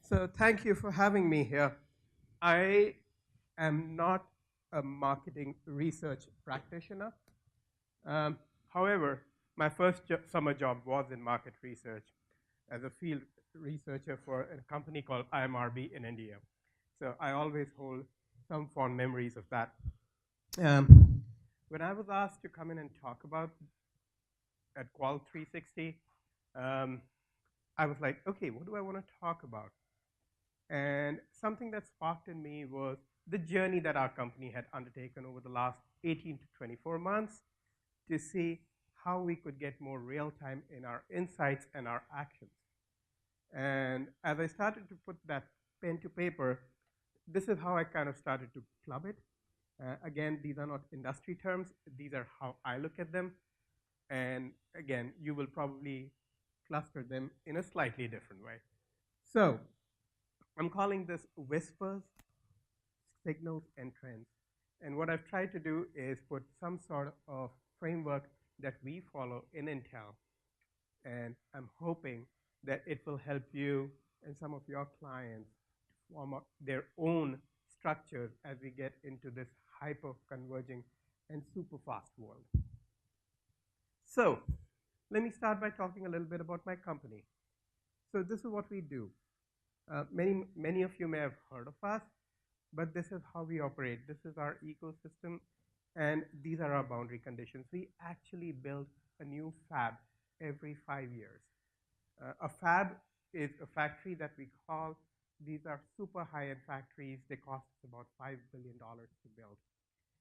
So thank you for having me here. I am not a marketing research practitioner. Um, However, my first summer job was in market research as a field researcher for a company called IMRB in India. So I always hold some fond memories of that. Um, when I was asked to come in and talk about at Qual 360, um, I was like, okay, what do I want to talk about? And something that sparked in me was the journey that our company had undertaken over the last 18 to 24 months to see how we could get more real time in our insights and our actions. And as I started to put that pen to paper, this is how I kind of started to club it. Again, these are not industry terms, these are how I look at them. And again, you will probably cluster them in a slightly different way. So, I'm calling this whispers, signals, and trends. And what I've tried to do is put some sort of framework that we follow in Intel. And I'm hoping that it will help you and some of your clients form up their own structures as we get into this hyper converging and super fast world. So, let me start by talking a little bit about my company. So, this is what we do. Many of you may have heard of us, but this is how we operate. This is our ecosystem, and these are our boundary conditions. We actually build a new fab every 5 years. A fab is a factory that we call, these are super high-end factories. They cost about $5 billion to build.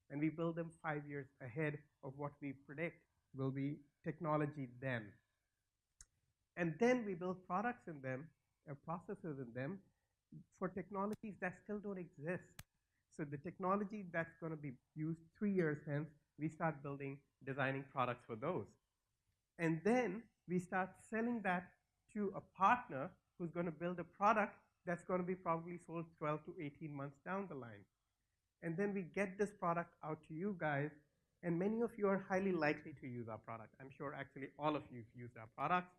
And we build them 5 years ahead of what we predict will be technology then. And then we build products in them, processes in them, for technologies that still don't exist. So the technology that's going to be used 3 years hence, we start building, designing products for those. And then we start selling that to a partner who's going to build a product that's going to be probably sold 12 to 18 months down the line. And then we get this product out to you guys, and many of you are highly likely to use our product. I'm sure actually all of you have used our products.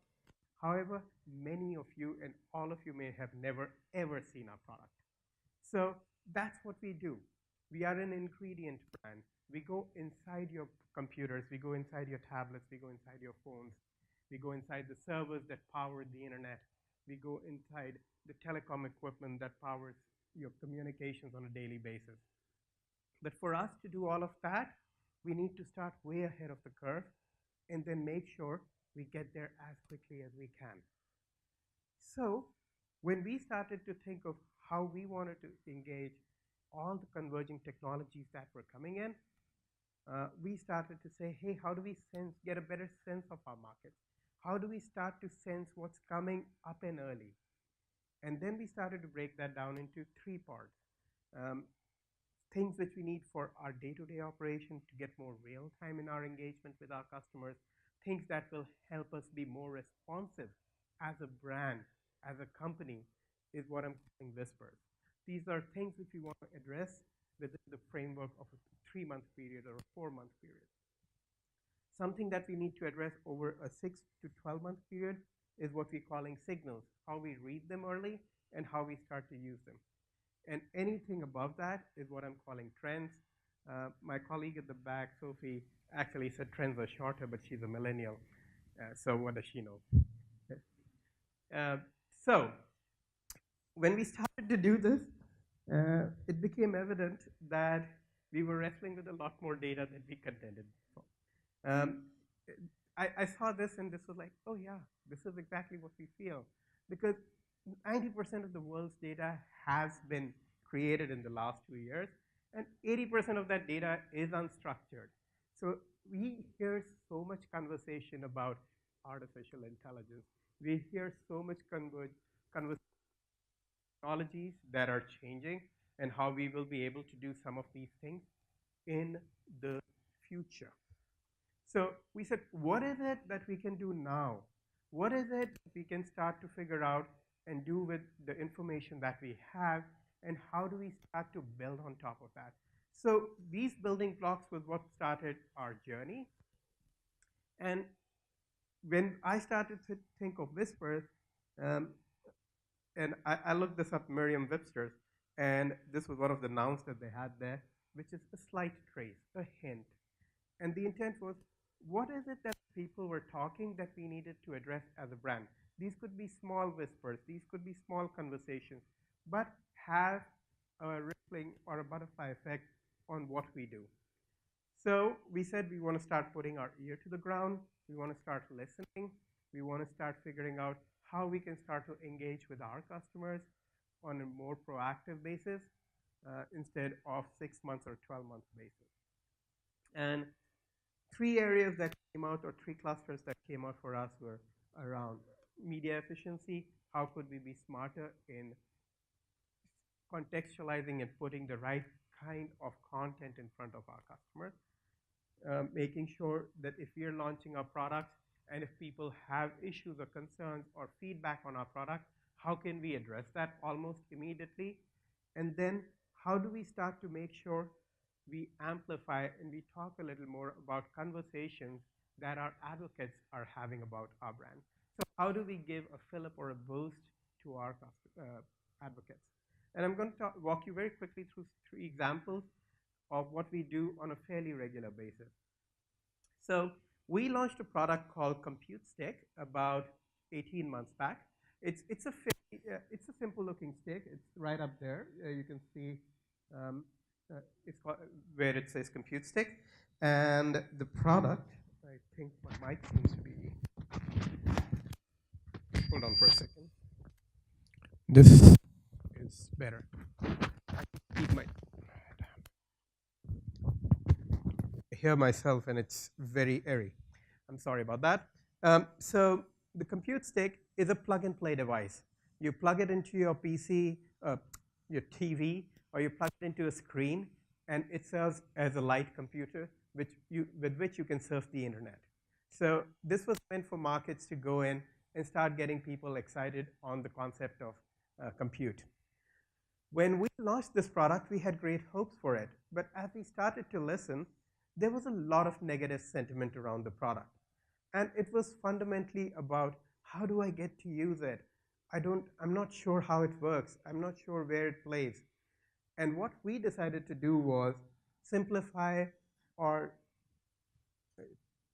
However, many of you and all of you may have never ever seen our product. So that's what we do. We are an ingredient brand. We go inside your computers, we go inside your tablets, we go inside your phones, we go inside the servers that power the internet, we go inside the telecom equipment that powers your communications on a daily basis. But for us to do all of that, we need to start way ahead of the curve and then make sure we get there as quickly as we can. So when we started to think of how we wanted to engage all the converging technologies that were coming in, we started to say, hey, how do we get a better sense of our markets? How do we start to sense what's coming up and early? And then we started to break that down into three parts. Things which we need for our day-to-day operation to get more real time in our engagement with our customers, things that will help us be more responsive as a brand, as a company, is what I'm calling whispers. These are things which we want to address within the framework of a 3-month period or a 4-month period. Something that we need to address over a 6 to 12-month period is what we're calling signals, how we read them early and how we start to use them. And anything above that is what I'm calling trends. My colleague at the back, Sophie, actually said trends are shorter, but she's a millennial. So what does she know? So when we started to do this, it became evident that we were wrestling with a lot more data than we contended for. I saw this and this was like, oh yeah, this is exactly what we feel. Because 90% of the world's data has been created in the last 2 years, and 80% of that data is unstructured. So we hear so much conversation about artificial intelligence. We hear so much conversation technologies that are changing and how we will be able to do some of these things in the future. So we said, what is it that we can do now? What is it we can start to figure out and do with the information that we have, and how do we start to build on top of that? So these building blocks was what started our journey. And when I started to think of whispers, um, And I looked this up, Merriam-Webster's, and this was one of the nouns that they had there, which is a slight trace, a hint. And the intent was, what is it that people were talking that we needed to address as a brand? These could be small whispers, these could be small conversations, but have a rippling or a butterfly effect on what we do. So we said we want to start putting our ear to the ground, we want to start listening, we want to start figuring out how we can start to engage with our customers on a more proactive basis instead of 6 months or 12 months basis. And three areas that came out, or three clusters that came out for us, were around media efficiency. How could we be smarter in contextualizing and putting the right kind of content in front of our customers? Making sure that if we are launching our products and if people have issues or concerns or feedback on our product, how can we address that almost immediately? And then how do we start to make sure we amplify and we talk a little more about conversations that our advocates are having about our brand? So how do we give a fillip or a boost to our advocates? And I'm going to walk you very quickly through three examples of what we do on a fairly regular basis. So we launched a product called Compute Stick about 18 months back. It's a simple looking stick. It's right up there. You can see it's called, where it says Compute Stick. And the product, I think my mic seems to be, hold on for a second. This is better. I can keep my, I hear myself and it's very airy. I'm sorry about that. So the Compute Stick is a plug-and-play device. You plug it into your PC, your TV, or you plug it into a screen, and it serves as a light computer with which you can surf the internet. So this was meant for markets to go in and start getting people excited on the concept of compute. When we launched this product, we had great hopes for it. But as we started to listen, there was a lot of negative sentiment around the product. And it was fundamentally about, how do I get to use it? I'm not sure how it works. I'm not sure where it plays. And what we decided to do was simplify or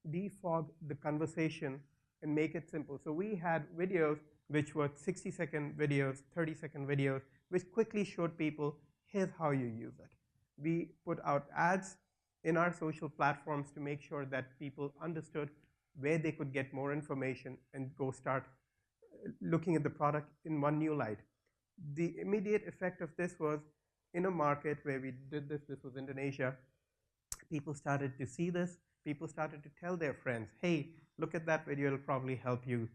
defog the conversation and make it simple. So we had videos which were 60-second videos, 30-second videos, which quickly showed people, here's how you use it. We put out ads in our social platforms to make sure that people understood where they could get more information and go start looking at the product in one new light. The immediate effect of this was, in a market where we did this was Indonesia, people started to see this, people started to tell their friends, hey, look at that video, it'll probably help you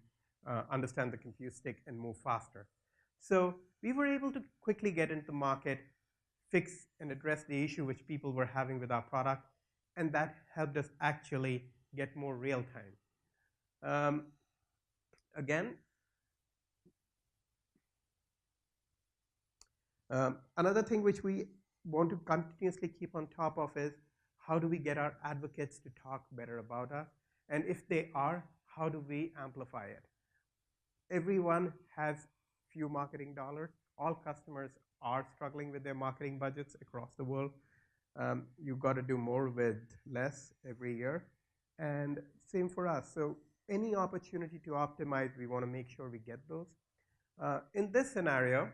understand the Compute Stick and move faster. So we were able to quickly get into the market, fix and address the issue which people were having with our product, and that helped us actually get more real time. Again, another thing which we want to continuously keep on top of is, how do we get our advocates to talk better about us? And if they are, how do we amplify it? Everyone has few marketing dollars. All customers are struggling with their marketing budgets across the world. You've got to do more with less every year. And same for us. So any opportunity to optimize, we want to make sure we get those. In this scenario,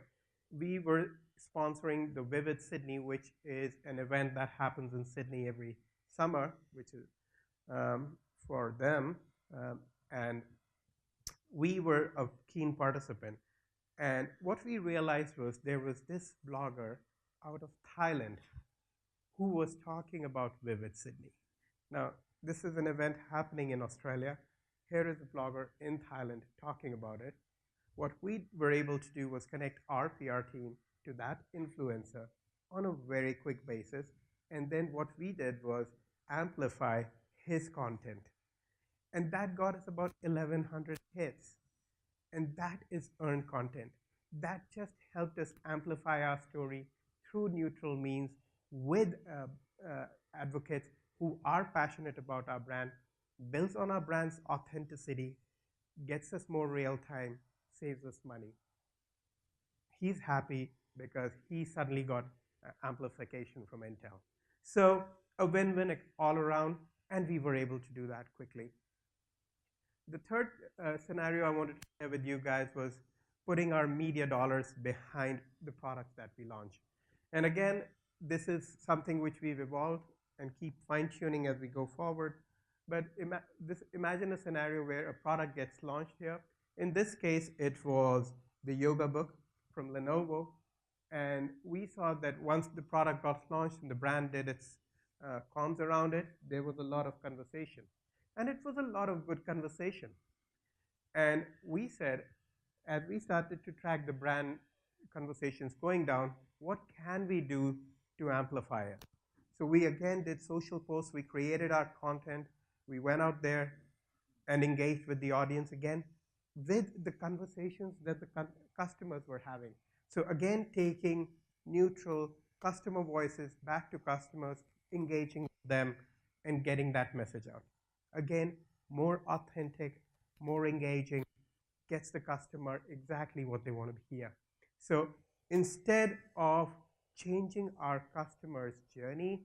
we were sponsoring the Vivid Sydney, which is an event that happens in Sydney every summer, which is for them. And we were a keen participant. And what we realized was, there was this blogger out of Thailand who was talking about Vivid Sydney. Now, this is an event happening in Australia. Here is a blogger in Thailand talking about it. What we were able to do was connect our PR team to that influencer on a very quick basis. And then what we did was amplify his content. And that got us about 1,100 hits. And that is earned content. That just helped us amplify our story through neutral means with advocates who are passionate about our brand, builds on our brand's authenticity, gets us more real time, saves us money. he's happy because he suddenly got amplification from Intel. So a win-win all around, and we were able to do that quickly. The third scenario I wanted to share with you guys was putting our media dollars behind the products that we launch. And again, this is something which we've evolved and keep fine-tuning as we go forward. But imagine a scenario where a product gets launched here. In this case, it was the yoga book from Lenovo. And we saw that once the product got launched and the brand did its comms around it, there was a lot of conversation. And it was a lot of good conversation. And we said, as we started to track the brand conversations going down, what can we do to amplify it? So we again did social posts, we created our content, we went out there and engaged with the audience again with the conversations that the customers were having. So again, taking neutral customer voices back to customers, engaging with them, and getting that message out. Again, more authentic, more engaging, gets the customer exactly what they want to hear. So instead of changing our customers' journey,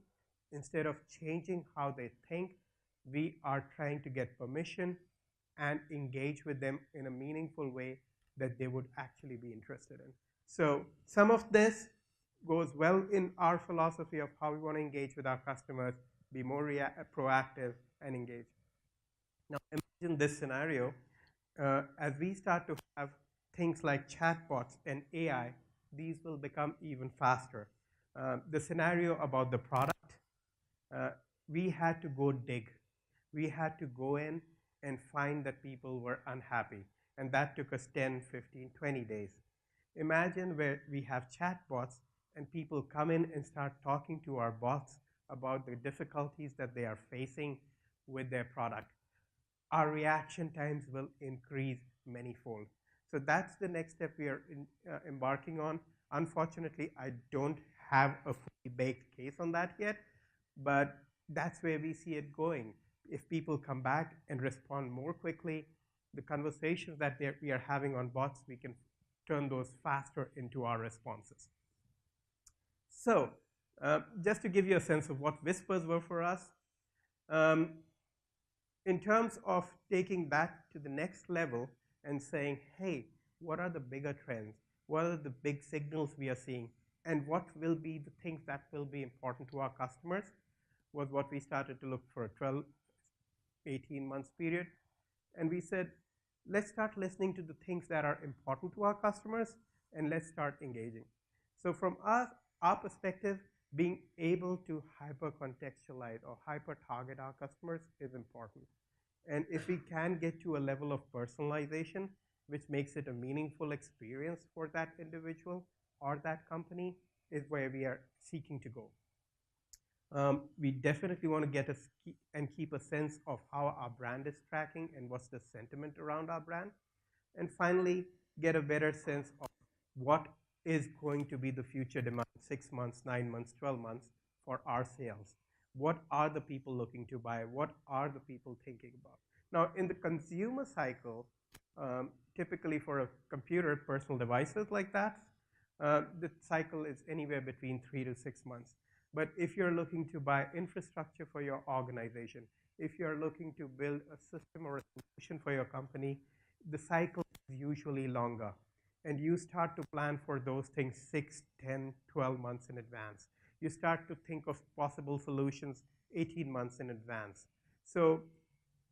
instead of changing how they think, we are trying to get permission and engage with them in a meaningful way that they would actually be interested in. So some of this goes well in our philosophy of how we want to engage with our customers, be more proactive and engage. Now imagine this scenario. As we start to have things like chatbots and AI, these will become even faster. The scenario about the product, uh, we had to go dig. We had to go in and find that people were unhappy. And that took us 10, 15, 20 days. Imagine where we have chatbots and people come in and start talking to our bots about the difficulties that they are facing with their product. Our reaction times will increase manyfold. So that's the next step we are embarking on. Unfortunately, I don't have a fully baked case on that yet, but that's where we see it going. If people come back and respond more quickly, the conversations that we are having on bots, we can turn those faster into our responses. So just to give you a sense of what whispers were for us, um, in terms of taking that to the next level and saying, hey, what are the bigger trends? What are the big signals we are seeing? And what will be the things that will be important to our customers was what we started to look for a 12, 18 months period. And we said, let's start listening to the things that are important to our customers and let's start engaging. So from our perspective, being able to hyper-contextualize or hyper-target our customers is important. And if we can get to a level of personalization, which makes it a meaningful experience for that individual or that company, is where we are seeking to go. We definitely want to get and keep a sense of how our brand is tracking and what's the sentiment around our brand. And finally, get a better sense of what is going to be the future demand 6 months, 9 months, 12 months for our sales. What are the people looking to buy? What are the people thinking about? Now, in the consumer cycle, typically for a computer, personal devices like that, the cycle is anywhere between 3 to 6 months. But if you're looking to buy infrastructure for your organization, if you're looking to build a system or a solution for your company, the cycle is usually longer. And you start to plan for those things 6, 10, 12 months in advance. You start to think of possible solutions 18 months in advance. So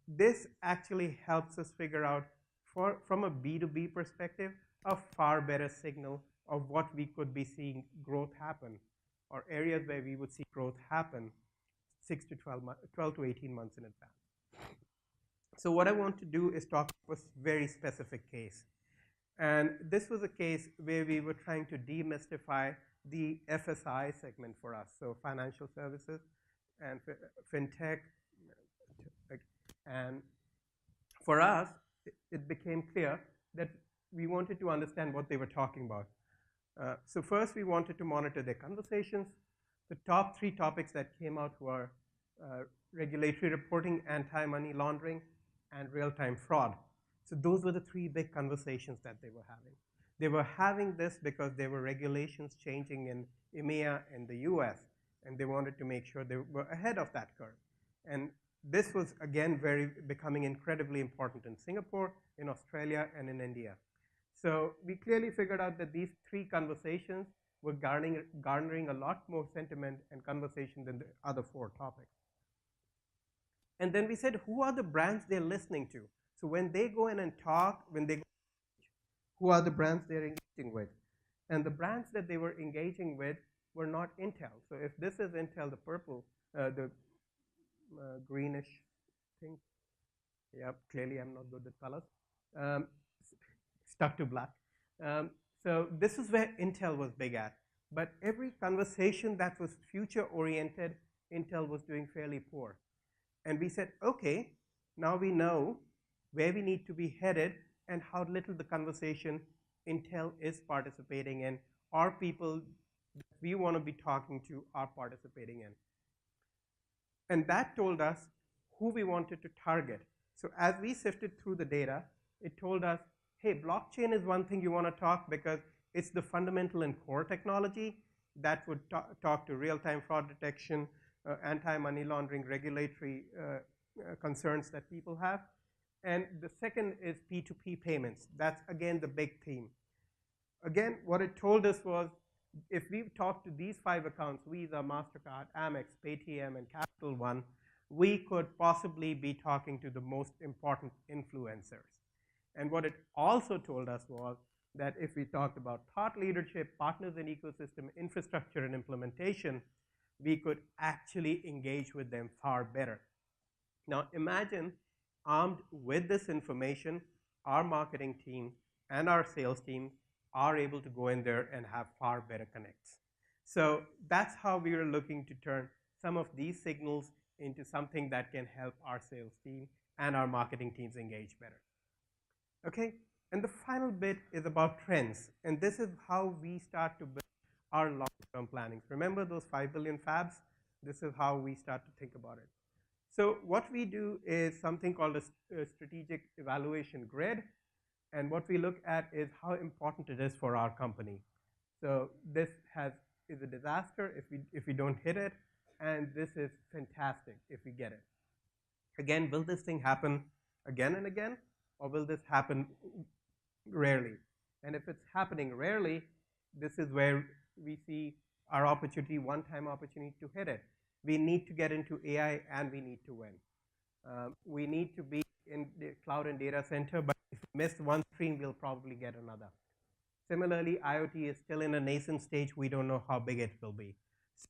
this actually helps us figure out, from a B2B perspective, a far better signal of what we could be seeing growth happen, or areas where we would see growth happen 6 to 12 to 18 months in advance. So what I want to do is talk about a very specific case. And this was a case where we were trying to demystify the FSI segment for us, so financial services and fintech. And for us, it became clear that we wanted to understand what they were talking about. So first, we wanted to monitor their conversations. The top 3 topics that came out were regulatory reporting, anti-money laundering, and real-time fraud. So those were the 3 big conversations that they were having. They were having this because there were regulations changing in EMEA and the US, and they wanted to make sure they were ahead of that curve. And this was, again, becoming incredibly important in Singapore, in Australia, and in India. So we clearly figured out that these three conversations were garnering a lot more sentiment and conversation than the other four topics. And then we said, who are the brands they're listening to? So when they go in and talk, who are the brands they're engaging with? And the brands that they were engaging with were not Intel. So if this is Intel, the purple, the greenish thing, yeah, clearly I'm not good with colors, stuck to black. So this is where Intel was big at. But every conversation that was future-oriented, Intel was doing fairly poor. And we said, okay, now we know where we need to be headed and how little the conversation Intel is participating in, or people that we want to be talking to are participating in. And that told us who we wanted to target. So as we sifted through the data, it told us, hey, blockchain is one thing you want to talk because it's the fundamental and core technology that would talk to real-time fraud detection, anti-money laundering, regulatory concerns that people have. And the second is P2P payments. That's, again, the big theme. Again, what it told us was, if we've talked to these 5 accounts, Visa, MasterCard, Amex, Paytm, and Capital One, we could possibly be talking to the most important influencers. And what it also told us was that if we talked about thought leadership, partners in ecosystem, infrastructure, and implementation, we could actually engage with them far better. Now imagine, armed with this information, our marketing team and our sales team are able to go in there and have far better connects. So that's how we were looking to turn some of these signals into something that can help our sales team and our marketing teams engage better. Okay, and the final bit is about trends, and this is how we start to build our long-term plannings. Remember those 5 billion fabs? This is how we start to think about it. So what we do is something called a strategic evaluation grid, and what we look at is how important it is for our company. So this is a disaster if we don't hit it, and this is fantastic if we get it. Again, will this thing happen again and again, or will this happen rarely? And if it's happening rarely, this is where we see our opportunity, one-time opportunity to hit it. We need to get into AI, and we need to win. We need to be in the cloud and data center, but if we miss one stream, we'll probably get another. Similarly, IoT is still in a nascent stage. We don't know how big it will be. So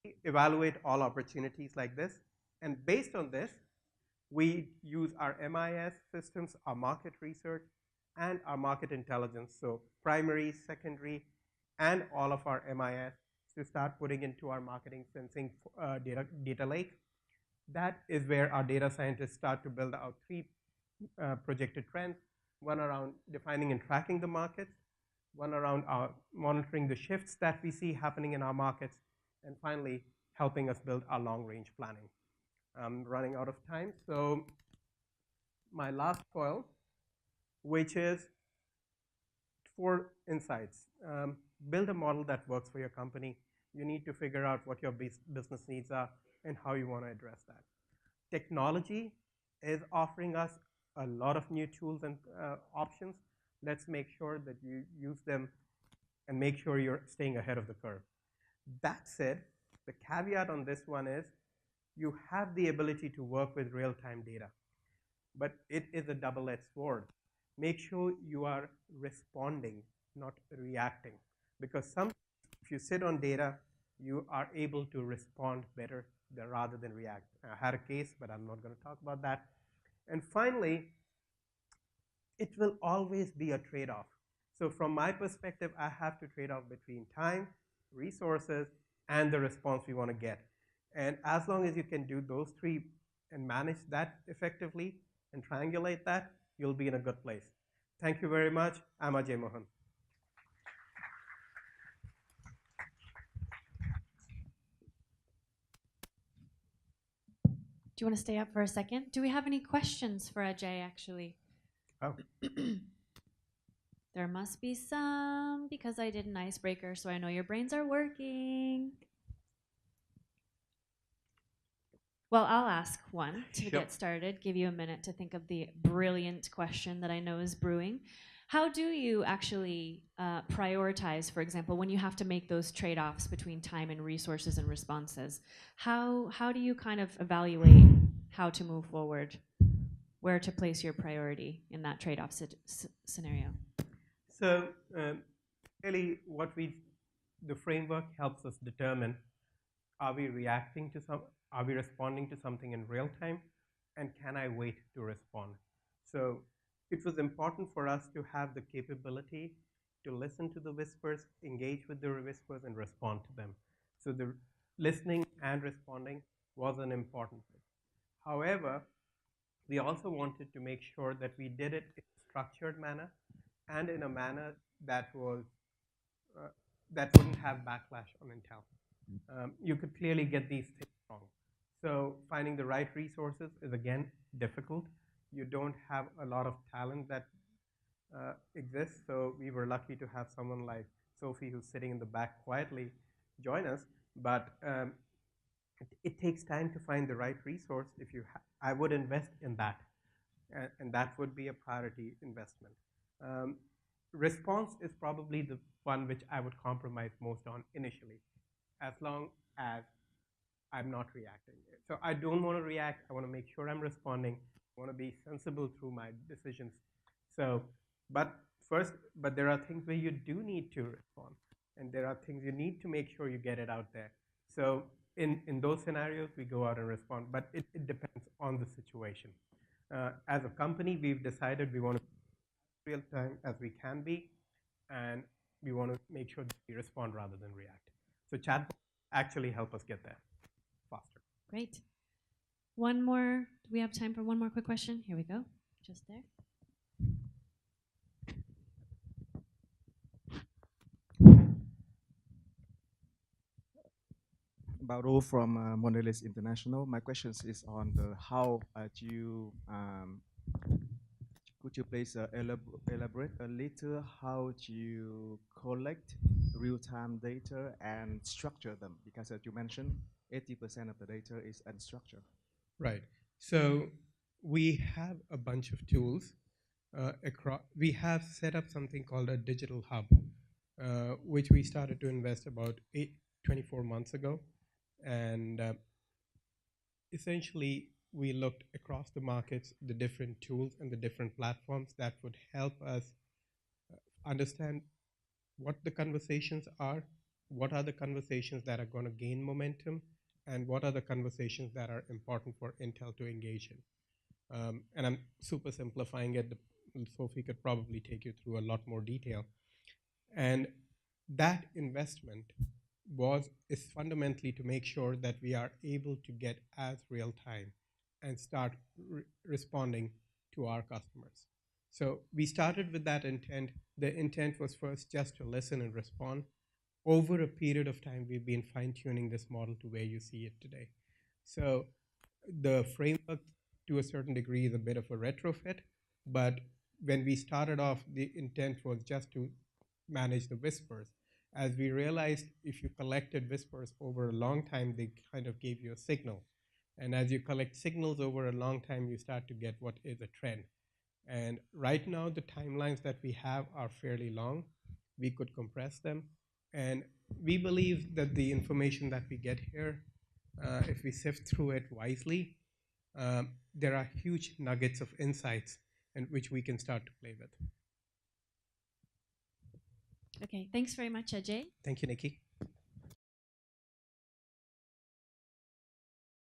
we evaluate all opportunities like this, and based on this, we use our MIS systems, our market research, and our market intelligence, so primary, secondary, and all of our MIS to start putting into our marketing sensing data lake. That is where our data scientists start to build out 3 projected trends, one around defining and tracking the markets, one around monitoring the shifts that we see happening in our markets, and finally, helping us build our long-range planning. I'm running out of time, so my last foil, which is 4 insights. Build a model that works for your company. You need to figure out what your business needs are and how you want to address that. Technology is offering us a lot of new tools and options. Let's make sure that you use them and make sure you're staying ahead of the curve. That said, the caveat on this one is you have the ability to work with real-time data, but it is a double-edged sword. Make sure you are responding, not reacting, because sometimes if you sit on data, you are able to respond better rather than react. I had a case, but I'm not going to talk about that. And finally, it will always be a trade-off. So from my perspective, I have to trade off between time, resources, and the response we want to get. And as long as you can do those 3 and manage that effectively and triangulate that, you'll be in a good place. Thank you very much. I'm Ajay Mohan. Do you want to stay up for a second? Do we have any questions for Ajay, actually? Oh. There must be some, because I did an icebreaker, so I know your brains are working. Well, I'll ask one to get started, give you a minute to think of the brilliant question that I know is brewing. How do you actually prioritize, for example, when you have to make those trade-offs between time and resources and responses? How do you kind of evaluate how to move forward, where to place your priority in that trade-off scenario? So really, the framework helps us determine: are we reacting to are we responding to something in real time, and can I wait to respond? So it was important for us to have the capability to listen to the whispers, engage with the whispers, and respond to them. So the listening and responding was an important bit. However, we also wanted to make sure that we did it in a structured manner and in a manner that was uh, that wouldn't have backlash on Intel. You could clearly get these things wrong. So finding the right resources is again difficult. You don't have a lot of talent that exists. So we were lucky to have someone like Sophie, who's sitting in the back quietly, join us. But it takes time to find the right resource. I would invest in that, and that would be a priority investment. Um, Response is probably the one which I would compromise most on initially, as long as I'm not reacting. So I don't want to react. I want to make sure I'm responding. I want to be sensible through my decisions. So, but but there are things where you do need to respond, and there are things you need to make sure you get it out there. So in those scenarios, we go out and respond, but it depends on the situation. As a company, we've decided we want to be real time as we can be, and we want to make sure that we respond rather than react. So chatbots actually help us get there faster. Great. One more. Do we have time for one more quick question? Here we go. Just there. Bauro from Mondelez International. My question is on the how do you could you please elaborate a little how do you collect real-time data and structure them? Because as you mentioned, 80% of the data is unstructured. Right. So we have a bunch of tools across. We have set up something called a digital hub, which we started to invest about 24 months ago. And essentially, we looked across the markets, the different tools and the different platforms that would help us understand what the conversations are, what are the conversations that are going to gain momentum, and what are the conversations that are important for Intel to engage in. And I'm super simplifying it. Sophie could probably take you through a lot more detail. And that investment is fundamentally to make sure that we are able to get as real time and start responding to our customers. So we started with that intent. The intent was first just to listen and respond. Over a period of time, we've been fine-tuning this model to where you see it today. So the framework, to a certain degree, is a bit of a retrofit, but when we started off, the intent was just to manage the whispers. As we realized, if you collected whispers over a long time, they kind of gave you a signal. And as you collect signals over a long time, you start to get what is a trend. And right now, the timelines that we have are fairly long. We could compress them. And we believe that the information that we get here, if we sift through it wisely, there are huge nuggets of insights and which we can start to play with. Okay, thanks very much, Ajay. Thank you, Nikki.